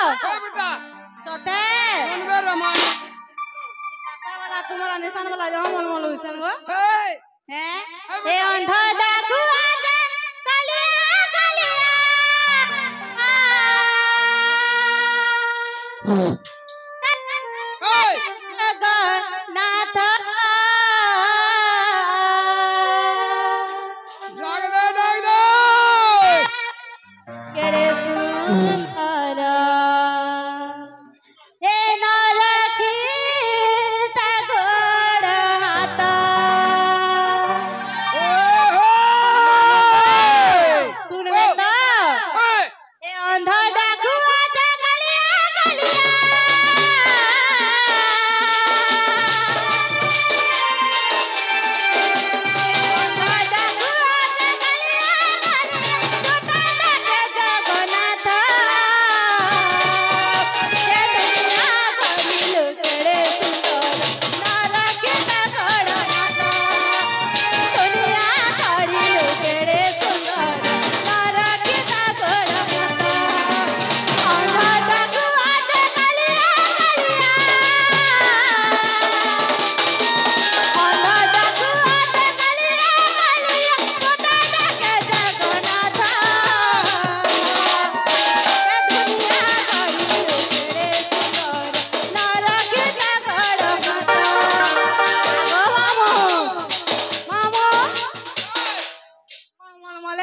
बेटा তোতে सुनबे रमान কাকা वाला तुम्हारा निशान वाला जो हम मन होइछन गो हे हैं ए अंध डाकुआ दे कालिया कालिया हे जगन्नाथ जाग दे केरे सुंदर हे नरखी तगड़ हाथ सुनबे तो हे ए अंध डाकुआ दे कालिया कालिया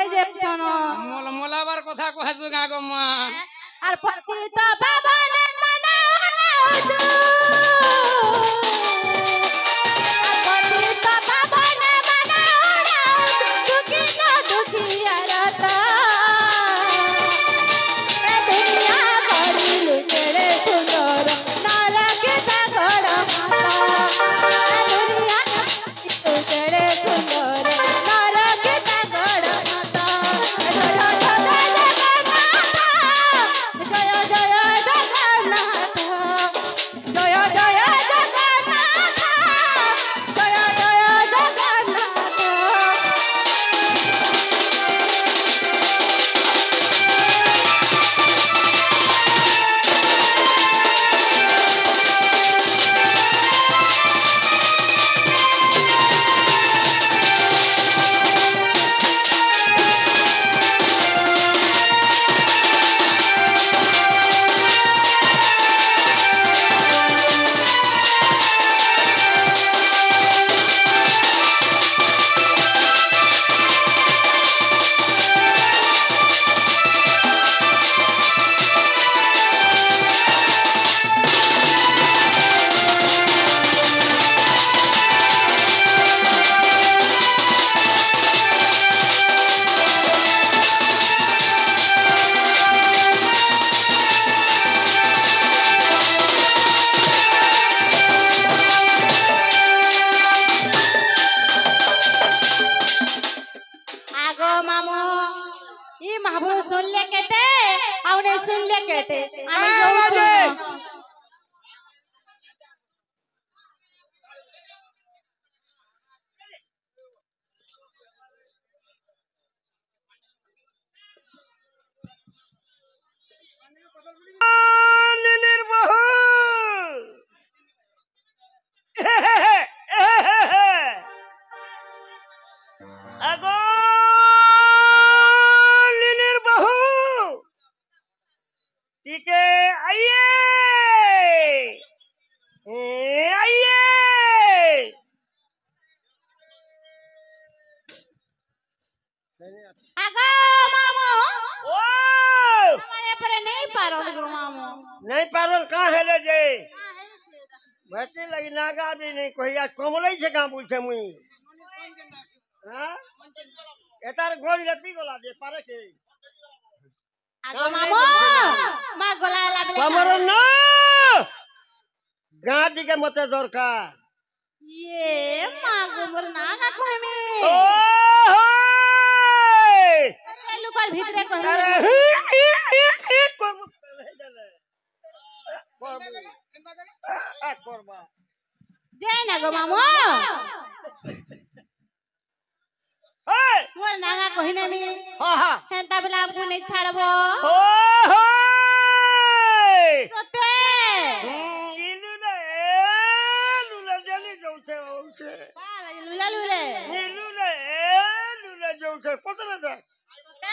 मोल मोलाबार কথা কহাছো গা গো মা আর পতিত পাবনে মনাউজু আর পতিত পাবনে মনাউজু দুঃখিত দুঃখিয়ারত এ দুনিয়া করিলু কেড়ে সুন্দর নরকিত গড় মাতা এ দুনিয়া করিলু কেড়ে সুন্দর নরকিত গড় মাতা জয় জয় জগন্নাথ জয় জয় জগন্নাথ জয় জয় জগন্নাথ আগো মামু ই মাহবুব শুনলে কেটে আউনে শুনলে কেটে আমি যাচ্ছি निर्बहु আগো निर्बहु ठीक है आइए आइए আগো মামু ओ हमारे पर नहीं पारो गो मामू नहीं पारल कहाँ है ले जे भती लगी नागा भी नहीं कहिया कमलै छे कहाँ पूछे मुई हां एतार गोल लेती गोला जे पारे के আগো মামু মা গলা লাগলে कमर ना गाड़ी के मते दरकार ये মা গোমর না গা কইমি ओ লুকার ভিতরে কইমি अरे করবা যাই না গো মামু hey মোর নাগা কহিনা মি ha ha হেনতা বেলা আমকু নেই ছাড়বো oh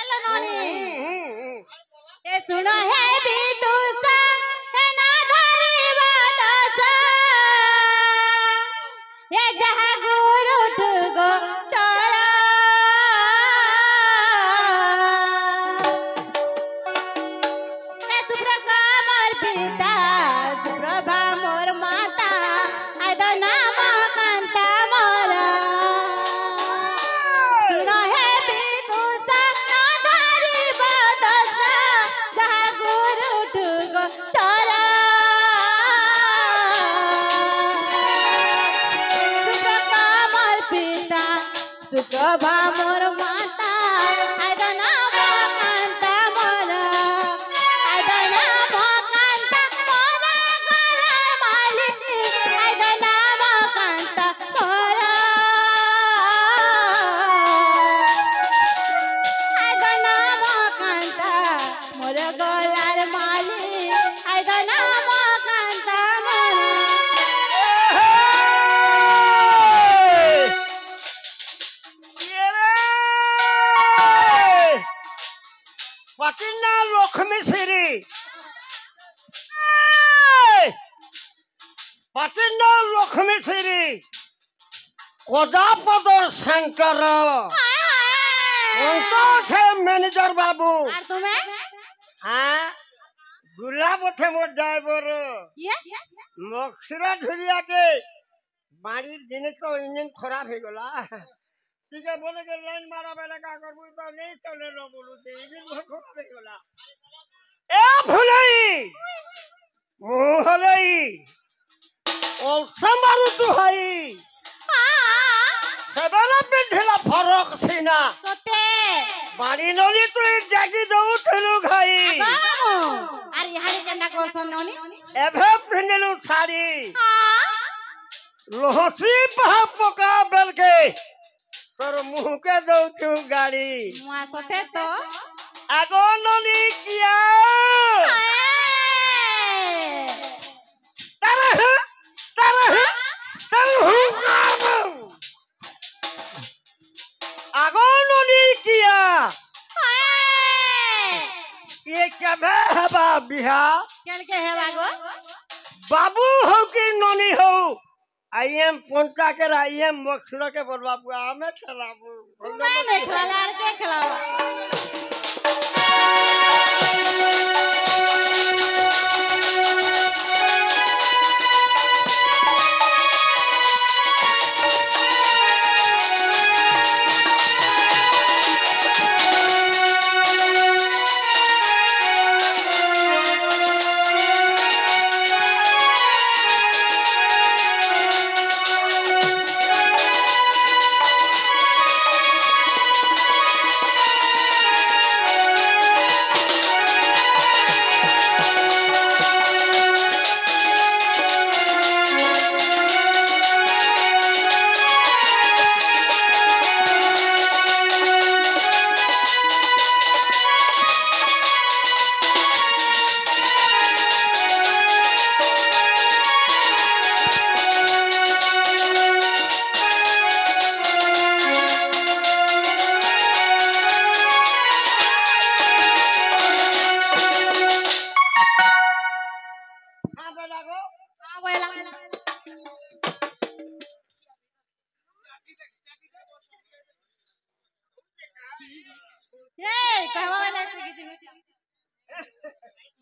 हेलो नोनी ए सुनो है बिदुसा है ना धरी बादसा ये जहाँ गुरु ठुगो चोरा ए सुप्रभा मोर पिता सुप्रभा मोर माता आई द नाम कांता मोरा सुनो है बिदुसा ना धरी बादसा जहाँ गुरु ठुगो चोरा सुप्रभा मोर पिता सुप्रभा मोर माता आई द नाम कांता मोरा आई द नाम कांता मोरा गलार मालिक आई द नाम कांता मोरा आई द नाम कांता मोर गलार मालिक आई द नाम कांता मोरा পাটিনা লক্ষ্মী শ্রী পাটিনা লক্ষ্মী শ্রী কোদাপদর সেন্টার আছে ম্যানেজার বাবু আর তুমি হ্যাঁ গুলাব আছে মোর ড্রাইভার ইয়ে মক্সিরা ধরিয়াকে বাড়ির জিনিস তো ইঞ্জিন খারাপ হয়ে গেল ঠিক আছে বলে যে লাইন মারা বেলা কা করবো তো নেই চলে না বলুতে ইঞ্জিন খারাপ হয়ে গেল এ ভুলাই মোহলাই অলসা মারু দুহাই সেবেলা পিন্ধিলা ফরক সিনা সতে বাড়ি নলি তুই জাগি দৌথিলু ঘাই আর ইহারি কেন্দ্রা করছন ননি এভে পিন্ধিলু শাড়ি লহসি পাহা পকা বেলকে তোর মুহকে দৌছু গাড়ি মুয়া সতে তো আগো নলি কিয়া তারা আগো নলি কিয়া ये क्या है बिहा কেন কে হে বাগো बाबू हो कि नोनी हो आई एम पोंटा के आई एम मक्सुरा के बोलबा बुआ हमें खिलाबू मैं नहीं खिलाला और के खिलावा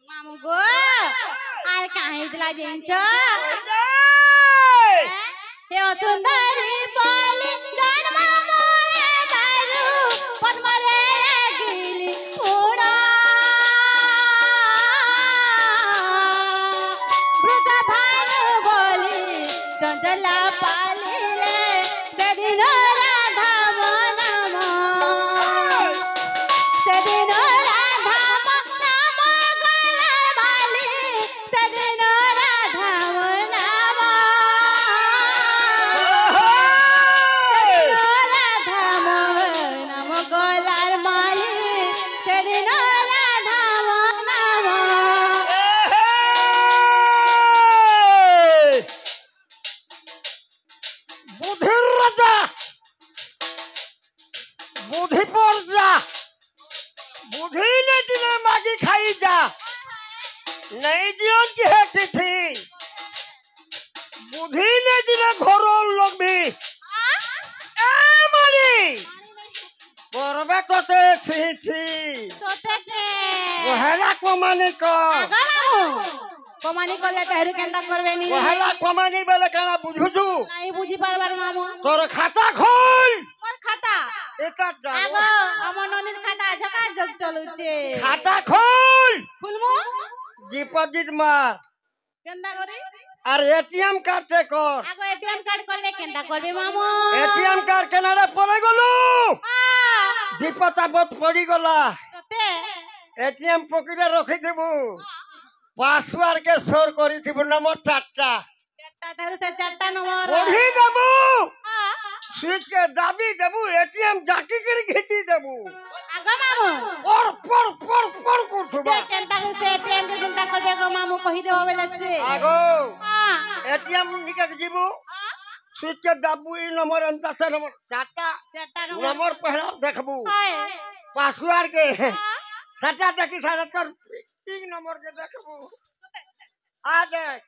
मामू गो आर काहे दिला दिन्छ हे सुन्दरी बोली जन्म मोरे दारु पद्मले गिली उडा वृद्ध भानु बोली चञ्चला पालिले सेदिन राधा मनम सेदिन राधा मनम गलार बाली सेदिन राधा मनम सेदिन बुद्धि नहीं दिले मागी खाई जा नहीं दियो की है तिथि बुद्धि नहीं दिले घरों लोग भी ए मारी परबे तो ते छी सोते के वहला को माने को कमानी करले तेहरु केंदा करबे नी वहला को माने बेले काना बुझुछु नहीं बुझी पारबार मामू तोर खाता खोल मोर खाता एता जाओ आगो हमर ननिर खाता झका जग चलुचे खाता खोल खुलमु डिपॉजिट मार केंदा करी আর এটিএম কার্ড তে কর আগো এটিএম কার্ড করলে কেনটা করবে মামু এটিএম কার্ড কেনারে পড়ে গলু বিপদ আপদ পড়ি গলা সতে এটিএম পকেটে রাখি দেবু পাসওয়ার্ড কে শোর করি দিব নম্বর 4টা চারটা ধরে সে চারটা নম্বর পড়ি দেবু সুইচ কে দাবি দেবু এটিএম জাকি করে ঘিচি দেবু আগো মামু পড় করছবা যে কেনটা সে এটিএম কে চিন্তা করবে গো মামু কহি দেব বলেছে আগো এটিএম নিকে जीबू स्विच के दाबू ई नंबर अंता से नंबर 4टा नंबर पहला देखबू पासवर्ड के सटा तक सारा तर 3 नंबर के देखबू आ देख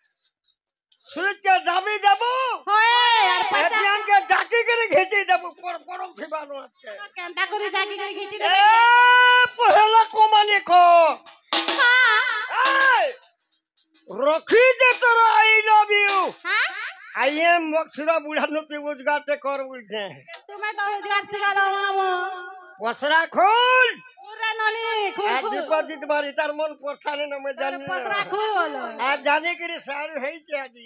स्विच के दाबी देबू होए यार पता एटीएम के जाकी के घिची देबू पड़ो छिबानो के केनटा करी जाकी के खींची ए दे पहला को माने को हां ए रखी दे तोरा आई लव यू हां आई एम मक्सुरा बुढ़ा नती रोजगार ते कर बोलते तुम्हें तो रोजगार सिखा दो मामू वसरा खोल पूरा ननी खूब डिपॉजिट मारी तार मन परथाने न मैं जानी पत्रा खोल आज जाने के सारू है क्या जी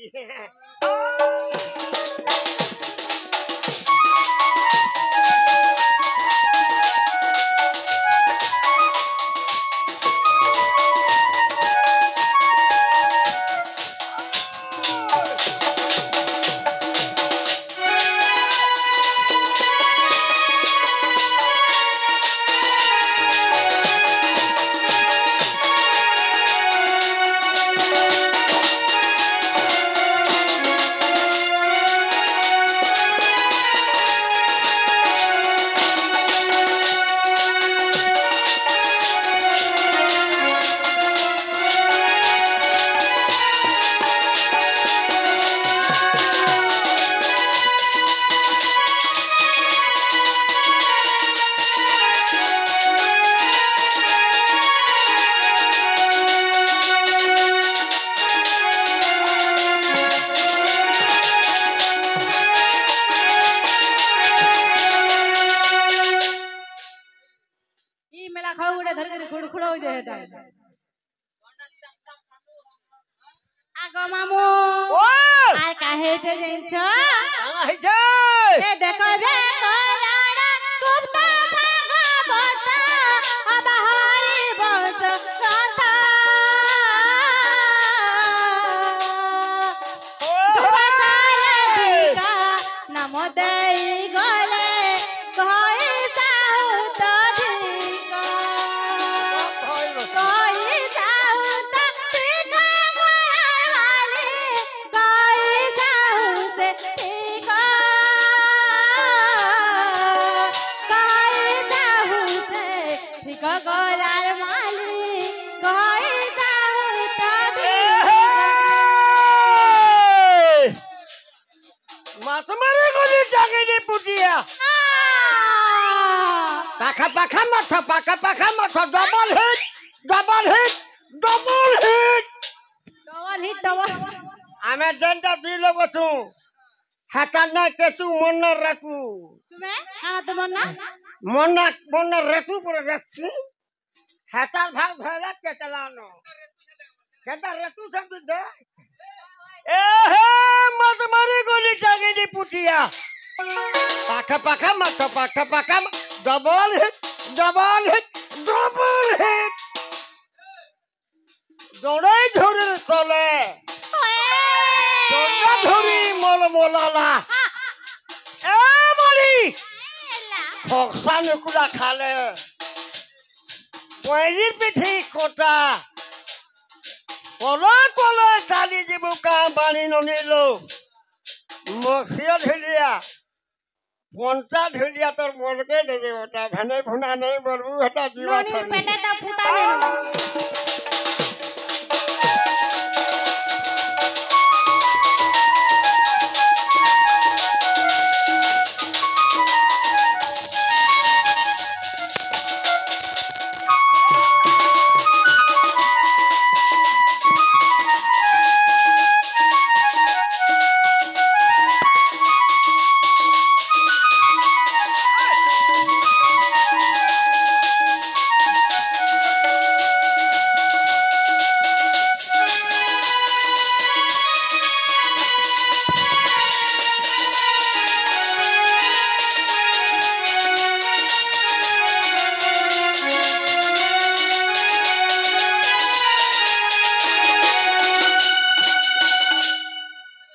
खुड़खुड़ हो जाए आगो मामू ओ आर काहे ते जइछ आना है जे ए देखो बे तोरा कुप्ता भागा बता अब हरी बत राता का नम देई गले कहि जाऊ तो ठीक कहि जाऊ तो ठीक वाली कहि जाऊ से ठीक कहि जाऊ से ठीक गोलार माली कहि जाऊ तो ठीक मात मारे गोली जागे पुटिया पाखा पाखा मत डबल हिट डबल आमे जनता दुई लोग छु हाताना केचु मन्ना रातु तुम्हें हां तो मन्ना रातु पर रस्सी हातार भाग भला के चलानो केता रातु सब दे ए हे मत मारे गोली जागे पुटिया पाखा मत डबल हिट दौड़ाई धरे चले दौड़ा धरी मोल मोलाला ए मरी खक्सा नुकुला खाले पहली पिठी कोटा कोलो चाली जीबू का पानी ननिलो मक्सिया ढेलिया পঞ্চা ঢুলিয়া তোর বলকে দে দে ওটা ভেনে ভুনা নেই বলবু এটা জীবা ননির ছবি পেটেটা ফুটা নেন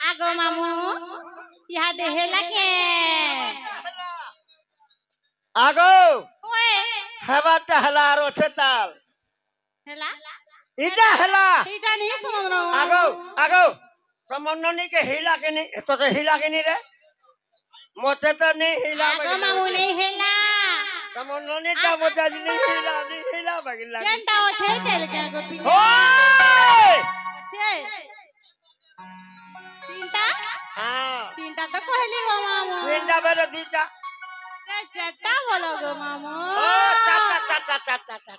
আগো মামু ইহা দেহে লাগে আগো ওয়ে হেবাটা হেলা আর আছে তাল হেলা ইটা হেলা এইটা নিয়ে শুনো না আগো আগো সমন্ননি के हिला के नहीं तो हिला के नहीं रे मोते तो नहीं हिला আগো মামু নেই হেলা সমন্ননি ता मोते नहीं हिला बगिला কেনটা আছে তেল কে গো পিলে ओए আছে তিনটা हां তিনটা তো কইলি গো মামু तीनटा बेरे दीटा চারটা বলো গো মামু ओ चाचा चाचा चाचा चाचा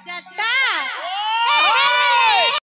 চারটা